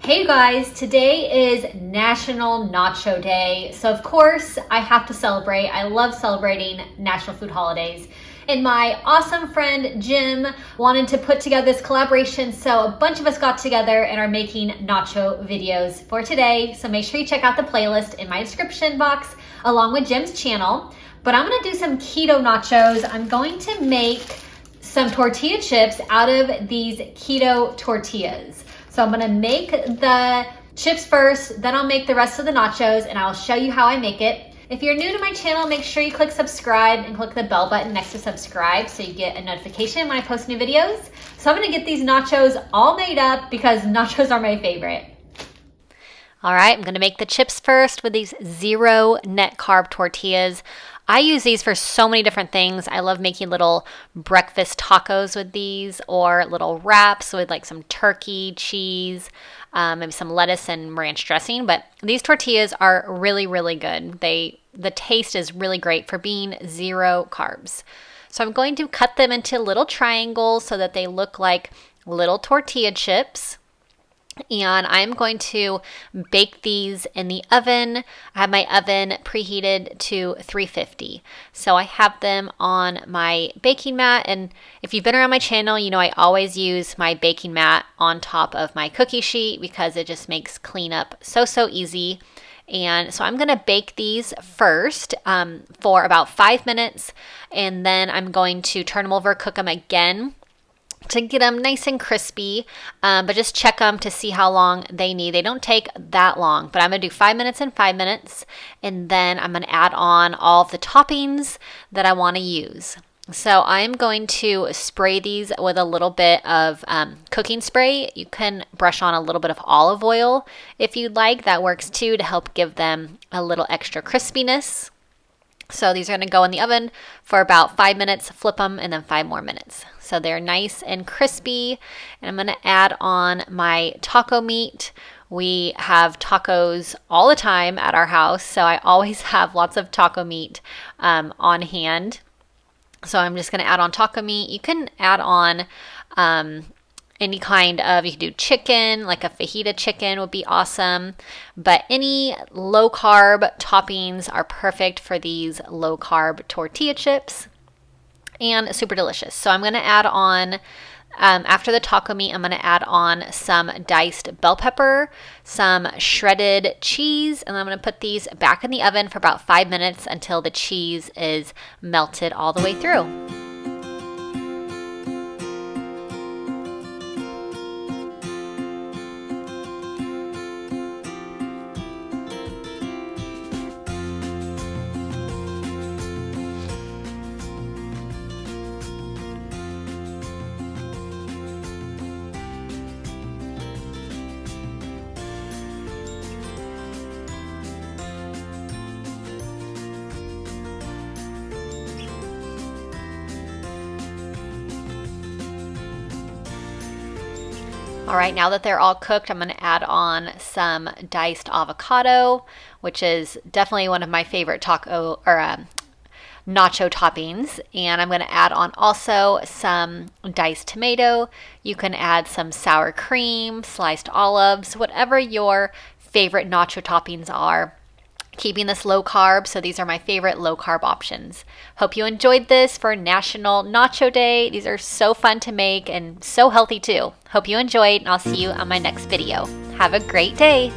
Hey guys, today is National Nacho Day. So of course I have to celebrate. I love celebrating national food holidays. And my awesome friend Jim wanted to put together this collaboration. So a bunch of us got together and are making nacho videos for today. So make sure you check out the playlist in my description box along with Jim's channel. But I'm gonna do some keto nachos. I'm going to make some tortilla chips out of these keto tortillas. So I'm gonna make the chips first, then I'll make the rest of the nachos and I'll show you how I make it. If you're new to my channel, make sure you click subscribe and click the bell button next to subscribe so you get a notification when I post new videos. So I'm gonna get these nachos all made up because nachos are my favorite. All right, I'm gonna make the chips first with these 0 net carb tortillas. I use these for so many different things. I love making little breakfast tacos with these or little wraps with like some turkey, cheese, maybe some lettuce and ranch dressing. But these tortillas are really, really good. The taste is really great for being 0 carbs. So I'm going to cut them into little triangles so that they look like little tortilla chips. And I'm going to bake these in the oven. I have my oven preheated to 350. So I have them on my baking mat. And if you've been around my channel, you know I always use my baking mat on top of my cookie sheet because it just makes cleanup so easy. And so I'm going to bake these first for about 5 minutes. And then I'm going to turn them over, cook them again to get them nice and crispy, but just check them to see how long they need. They don't take that long, but I'm gonna do 5 minutes and 5 minutes, and then I'm gonna add on all of the toppings that I wanna use. So I'm going to spray these with a little bit of cooking spray. You can brush on a little bit of olive oil if you'd like. That works too to help give them a little extra crispiness. So these are going to go in the oven for about 5 minutes, flip them, and then 5 more minutes. So they're nice and crispy. And I'm going to add on my taco meat. We have tacos all the time at our house, so I always have lots of taco meat on hand. So I'm just going to add on taco meat. You can add on any kind of, you can do chicken, like a fajita chicken would be awesome. But any low carb toppings are perfect for these low carb tortilla chips and super delicious. So I'm going to add on, after the taco meat, I'm going to add on some diced bell pepper, some shredded cheese, and I'm going to put these back in the oven for about 5 minutes until the cheese is melted all the way through. All right, now that they're all cooked, I'm going to add on some diced avocado, which is definitely one of my favorite taco or nacho toppings. And I'm going to add on also some diced tomato. You can add some sour cream, sliced olives, whatever your favorite nacho toppings are. Keeping this low carb, so these are my favorite low carb options. Hope you enjoyed this for National Nacho Day. These are so fun to make and so healthy too. Hope you enjoyed, and I'll see you on my next video. Have a great day.